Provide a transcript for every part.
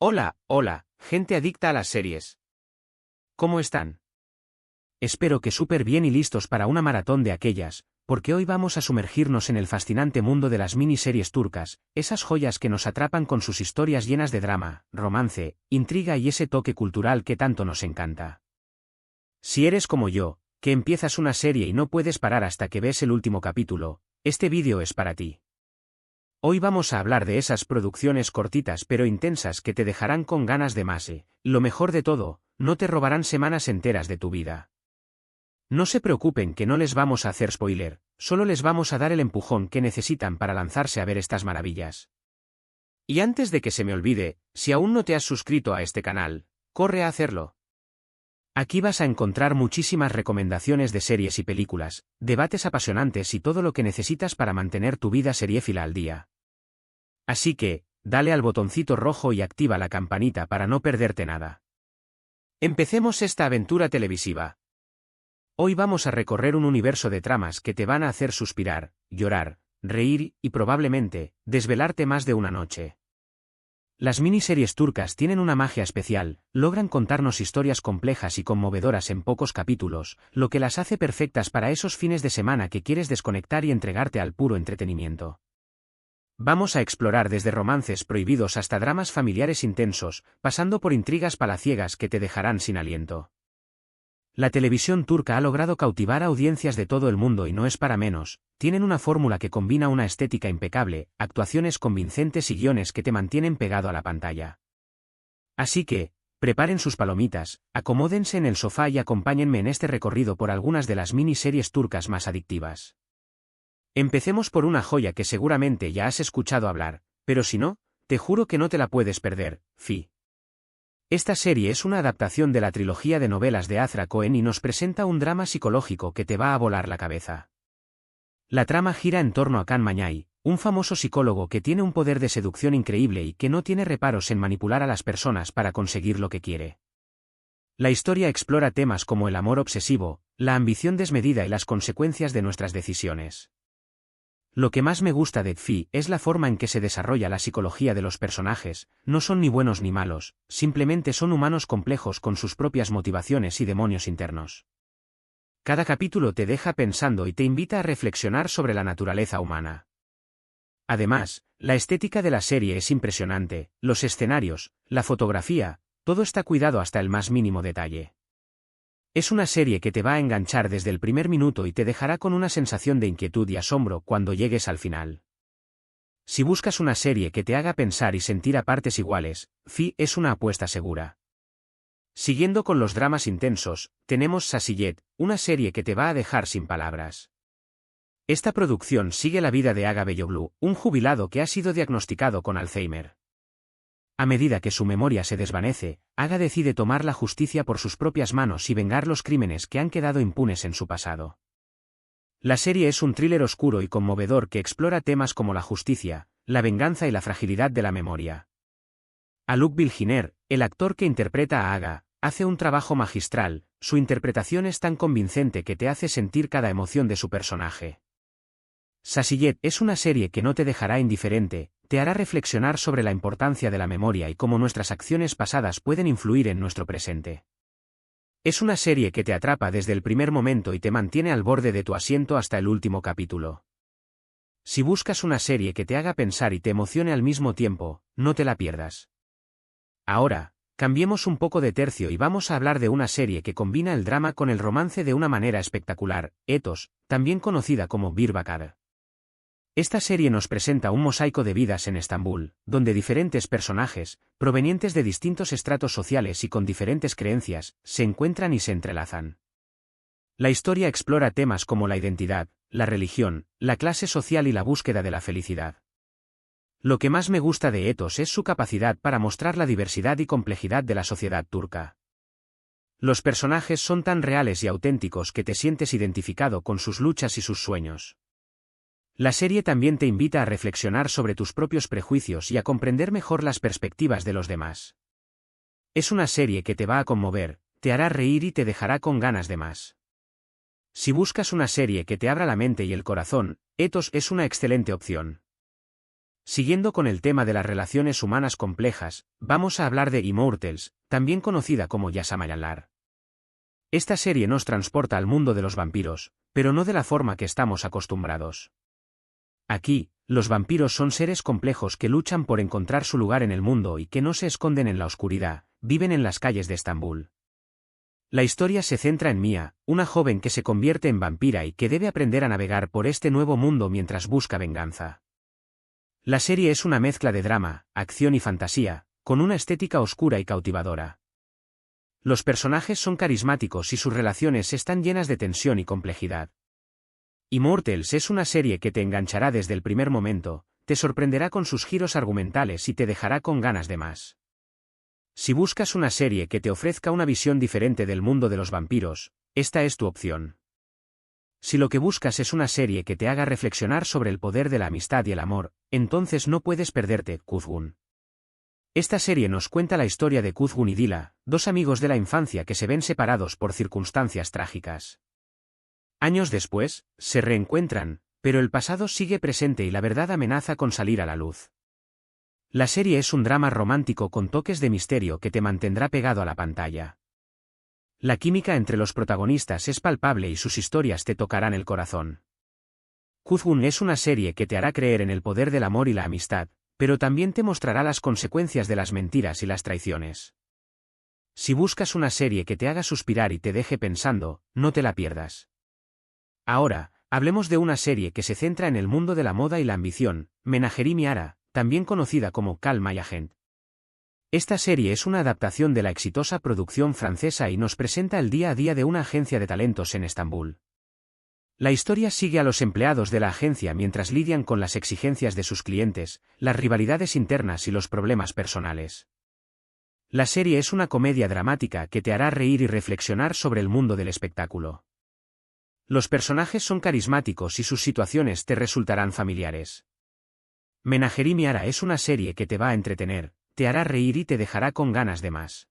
Hola, hola, gente adicta a las series. ¿Cómo están? Espero que súper bien y listos para una maratón de aquellas, porque hoy vamos a sumergirnos en el fascinante mundo de las miniseries turcas, esas joyas que nos atrapan con sus historias llenas de drama, romance, intriga y ese toque cultural que tanto nos encanta. Si eres como yo, que empiezas una serie y no puedes parar hasta que ves el último capítulo, este vídeo es para ti. Hoy vamos a hablar de esas producciones cortitas pero intensas que te dejarán con ganas de más. Lo mejor de todo, no te robarán semanas enteras de tu vida. No se preocupen que no les vamos a hacer spoiler, solo les vamos a dar el empujón que necesitan para lanzarse a ver estas maravillas. Y antes de que se me olvide, si aún no te has suscrito a este canal, corre a hacerlo. Aquí vas a encontrar muchísimas recomendaciones de series y películas, debates apasionantes y todo lo que necesitas para mantener tu vida seriéfila al día. Así que, dale al botoncito rojo y activa la campanita para no perderte nada. Empecemos esta aventura televisiva. Hoy vamos a recorrer un universo de tramas que te van a hacer suspirar, llorar, reír y probablemente, desvelarte más de una noche. Las miniseries turcas tienen una magia especial, logran contarnos historias complejas y conmovedoras en pocos capítulos, lo que las hace perfectas para esos fines de semana que quieres desconectar y entregarte al puro entretenimiento. Vamos a explorar desde romances prohibidos hasta dramas familiares intensos, pasando por intrigas palaciegas que te dejarán sin aliento. La televisión turca ha logrado cautivar a audiencias de todo el mundo y no es para menos, tienen una fórmula que combina una estética impecable, actuaciones convincentes y guiones que te mantienen pegado a la pantalla. Así que, preparen sus palomitas, acomódense en el sofá y acompáñenme en este recorrido por algunas de las miniseries turcas más adictivas. Empecemos por una joya que seguramente ya has escuchado hablar, pero si no, te juro que no te la puedes perder, Fi. Esta serie es una adaptación de la trilogía de novelas de Azra Cohen y nos presenta un drama psicológico que te va a volar la cabeza. La trama gira en torno a Can Mañay, un famoso psicólogo que tiene un poder de seducción increíble y que no tiene reparos en manipular a las personas para conseguir lo que quiere. La historia explora temas como el amor obsesivo, la ambición desmedida y las consecuencias de nuestras decisiones. Lo que más me gusta de Fi es la forma en que se desarrolla la psicología de los personajes, no son ni buenos ni malos, simplemente son humanos complejos con sus propias motivaciones y demonios internos. Cada capítulo te deja pensando y te invita a reflexionar sobre la naturaleza humana. Además, la estética de la serie es impresionante, los escenarios, la fotografía, todo está cuidado hasta el más mínimo detalle. Es una serie que te va a enganchar desde el primer minuto y te dejará con una sensación de inquietud y asombro cuando llegues al final. Si buscas una serie que te haga pensar y sentir a partes iguales, Fi es una apuesta segura. Siguiendo con los dramas intensos, tenemos Sasiyet, una serie que te va a dejar sin palabras. Esta producción sigue la vida de Aga Beyoglu, un jubilado que ha sido diagnosticado con Alzheimer. A medida que su memoria se desvanece, Aga decide tomar la justicia por sus propias manos y vengar los crímenes que han quedado impunes en su pasado. La serie es un thriller oscuro y conmovedor que explora temas como la justicia, la venganza y la fragilidad de la memoria. Aluk Bilginer, el actor que interpreta a Aga, hace un trabajo magistral, su interpretación es tan convincente que te hace sentir cada emoción de su personaje. Sasiyet es una serie que no te dejará indiferente, te hará reflexionar sobre la importancia de la memoria y cómo nuestras acciones pasadas pueden influir en nuestro presente. Es una serie que te atrapa desde el primer momento y te mantiene al borde de tu asiento hasta el último capítulo. Si buscas una serie que te haga pensar y te emocione al mismo tiempo, no te la pierdas. Ahora, cambiemos un poco de tercio y vamos a hablar de una serie que combina el drama con el romance de una manera espectacular, Ethos, también conocida como Bir Bakar. Esta serie nos presenta un mosaico de vidas en Estambul, donde diferentes personajes, provenientes de distintos estratos sociales y con diferentes creencias, se encuentran y se entrelazan. La historia explora temas como la identidad, la religión, la clase social y la búsqueda de la felicidad. Lo que más me gusta de Ethos es su capacidad para mostrar la diversidad y complejidad de la sociedad turca. Los personajes son tan reales y auténticos que te sientes identificado con sus luchas y sus sueños. La serie también te invita a reflexionar sobre tus propios prejuicios y a comprender mejor las perspectivas de los demás. Es una serie que te va a conmover, te hará reír y te dejará con ganas de más. Si buscas una serie que te abra la mente y el corazón, Ethos es una excelente opción. Siguiendo con el tema de las relaciones humanas complejas, vamos a hablar de Immortals, también conocida como Yasamayalar. Esta serie nos transporta al mundo de los vampiros, pero no de la forma que estamos acostumbrados. Aquí, los vampiros son seres complejos que luchan por encontrar su lugar en el mundo y que no se esconden en la oscuridad, viven en las calles de Estambul. La historia se centra en Mia, una joven que se convierte en vampira y que debe aprender a navegar por este nuevo mundo mientras busca venganza. La serie es una mezcla de drama, acción y fantasía, con una estética oscura y cautivadora. Los personajes son carismáticos y sus relaciones están llenas de tensión y complejidad. Immortals es una serie que te enganchará desde el primer momento, te sorprenderá con sus giros argumentales y te dejará con ganas de más. Si buscas una serie que te ofrezca una visión diferente del mundo de los vampiros, esta es tu opción. Si lo que buscas es una serie que te haga reflexionar sobre el poder de la amistad y el amor, entonces no puedes perderte Kuzgun. Esta serie nos cuenta la historia de Kuzgun y Dila, dos amigos de la infancia que se ven separados por circunstancias trágicas. Años después, se reencuentran, pero el pasado sigue presente y la verdad amenaza con salir a la luz. La serie es un drama romántico con toques de misterio que te mantendrá pegado a la pantalla. La química entre los protagonistas es palpable y sus historias te tocarán el corazón. Kuzgun es una serie que te hará creer en el poder del amor y la amistad, pero también te mostrará las consecuencias de las mentiras y las traiciones. Si buscas una serie que te haga suspirar y te deje pensando, no te la pierdas. Ahora, hablemos de una serie que se centra en el mundo de la moda y la ambición, Menagerie Miara, también conocida como Call My Agent. Esta serie es una adaptación de la exitosa producción francesa y nos presenta el día a día de una agencia de talentos en Estambul. La historia sigue a los empleados de la agencia mientras lidian con las exigencias de sus clientes, las rivalidades internas y los problemas personales. La serie es una comedia dramática que te hará reír y reflexionar sobre el mundo del espectáculo. Los personajes son carismáticos y sus situaciones te resultarán familiares. Menagerie Miara es una serie que te va a entretener, te hará reír y te dejará con ganas de más.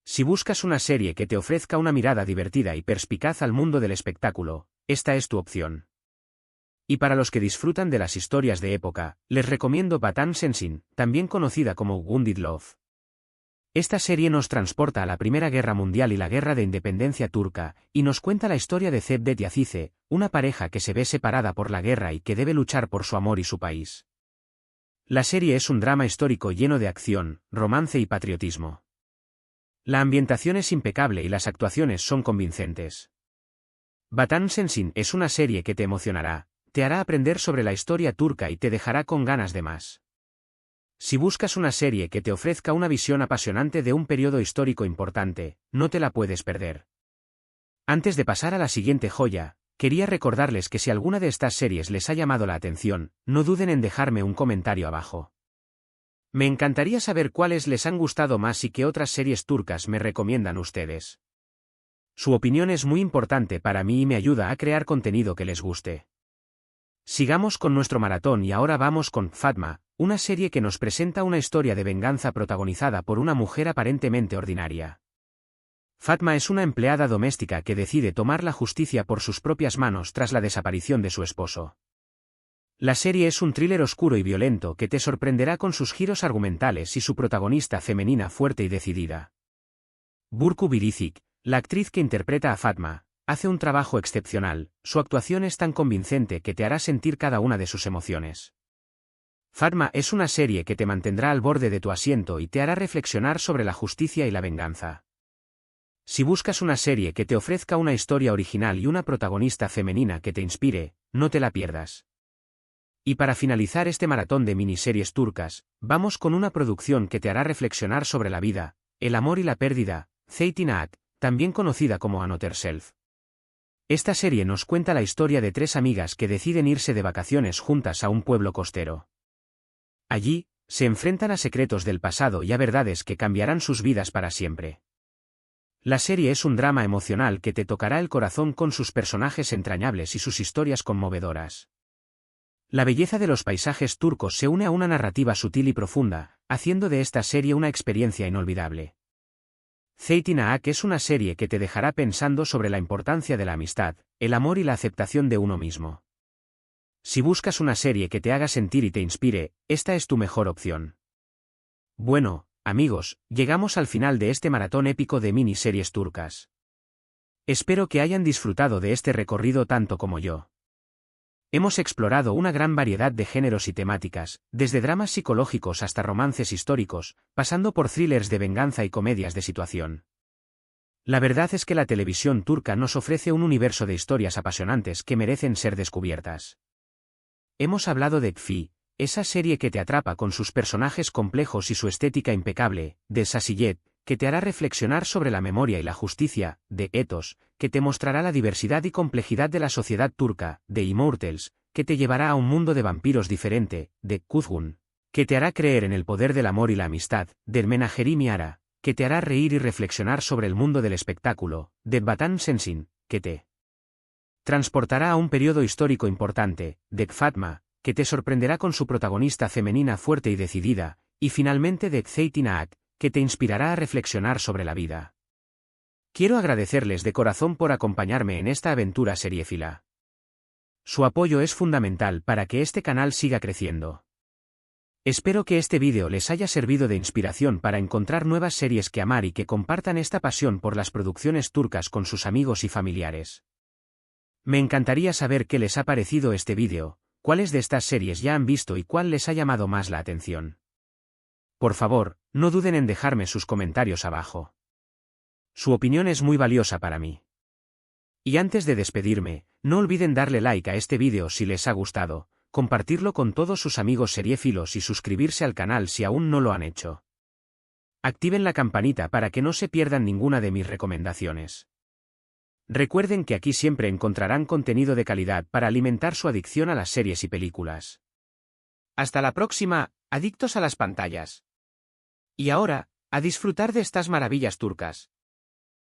Si buscas una serie que te ofrezca una mirada divertida y perspicaz al mundo del espectáculo, esta es tu opción. Y para los que disfrutan de las historias de época, les recomiendo Batan Sensin, también conocida como Wounded Love. Esta serie nos transporta a la Primera Guerra Mundial y la Guerra de Independencia turca, y nos cuenta la historia de Cevdet y Azize, una pareja que se ve separada por la guerra y que debe luchar por su amor y su país. La serie es un drama histórico lleno de acción, romance y patriotismo. La ambientación es impecable y las actuaciones son convincentes. Batan Sensin es una serie que te emocionará, te hará aprender sobre la historia turca y te dejará con ganas de más. Si buscas una serie que te ofrezca una visión apasionante de un periodo histórico importante, no te la puedes perder. Antes de pasar a la siguiente joya, quería recordarles que si alguna de estas series les ha llamado la atención, no duden en dejarme un comentario abajo. Me encantaría saber cuáles les han gustado más y qué otras series turcas me recomiendan ustedes. Su opinión es muy importante para mí y me ayuda a crear contenido que les guste. Sigamos con nuestro maratón y ahora vamos con Fatma, una serie que nos presenta una historia de venganza protagonizada por una mujer aparentemente ordinaria. Fatma es una empleada doméstica que decide tomar la justicia por sus propias manos tras la desaparición de su esposo. La serie es un thriller oscuro y violento que te sorprenderá con sus giros argumentales y su protagonista femenina fuerte y decidida. Burcu Biricik, la actriz que interpreta a Fatma, hace un trabajo excepcional, su actuación es tan convincente que te hará sentir cada una de sus emociones. Fatma es una serie que te mantendrá al borde de tu asiento y te hará reflexionar sobre la justicia y la venganza. Si buscas una serie que te ofrezca una historia original y una protagonista femenina que te inspire, no te la pierdas. Y para finalizar este maratón de miniseries turcas, vamos con una producción que te hará reflexionar sobre la vida, el amor y la pérdida, Zeytin Ağac, también conocida como Another Self. Esta serie nos cuenta la historia de tres amigas que deciden irse de vacaciones juntas a un pueblo costero. Allí, se enfrentan a secretos del pasado y a verdades que cambiarán sus vidas para siempre. La serie es un drama emocional que te tocará el corazón con sus personajes entrañables y sus historias conmovedoras. La belleza de los paisajes turcos se une a una narrativa sutil y profunda, haciendo de esta serie una experiencia inolvidable. Zeytin Ağac es una serie que te dejará pensando sobre la importancia de la amistad, el amor y la aceptación de uno mismo. Si buscas una serie que te haga sentir y te inspire, esta es tu mejor opción. Bueno, amigos, llegamos al final de este maratón épico de miniseries turcas. Espero que hayan disfrutado de este recorrido tanto como yo. Hemos explorado una gran variedad de géneros y temáticas, desde dramas psicológicos hasta romances históricos, pasando por thrillers de venganza y comedias de situación. La verdad es que la televisión turca nos ofrece un universo de historias apasionantes que merecen ser descubiertas. Hemos hablado de Kfi, esa serie que te atrapa con sus personajes complejos y su estética impecable, de Sasiyet, que te hará reflexionar sobre la memoria y la justicia, de Ethos, que te mostrará la diversidad y complejidad de la sociedad turca, de Immortals, que te llevará a un mundo de vampiros diferente, de Kuzgun, que te hará creer en el poder del amor y la amistad, de Menagerim Ara, que te hará reír y reflexionar sobre el mundo del espectáculo, de Vatan Sensin, que te transportará a un periodo histórico importante, de Fatma, que te sorprenderá con su protagonista femenina fuerte y decidida, y finalmente de Zeytinaat, que te inspirará a reflexionar sobre la vida. Quiero agradecerles de corazón por acompañarme en esta aventura seriéfila. Su apoyo es fundamental para que este canal siga creciendo. Espero que este vídeo les haya servido de inspiración para encontrar nuevas series que amar y que compartan esta pasión por las producciones turcas con sus amigos y familiares. Me encantaría saber qué les ha parecido este vídeo, cuáles de estas series ya han visto y cuál les ha llamado más la atención. Por favor, no duden en dejarme sus comentarios abajo. Su opinión es muy valiosa para mí. Y antes de despedirme, no olviden darle like a este vídeo si les ha gustado, compartirlo con todos sus amigos seriéfilos y suscribirse al canal si aún no lo han hecho. Activen la campanita para que no se pierdan ninguna de mis recomendaciones. Recuerden que aquí siempre encontrarán contenido de calidad para alimentar su adicción a las series y películas. Hasta la próxima, adictos a las pantallas. Y ahora, a disfrutar de estas maravillas turcas.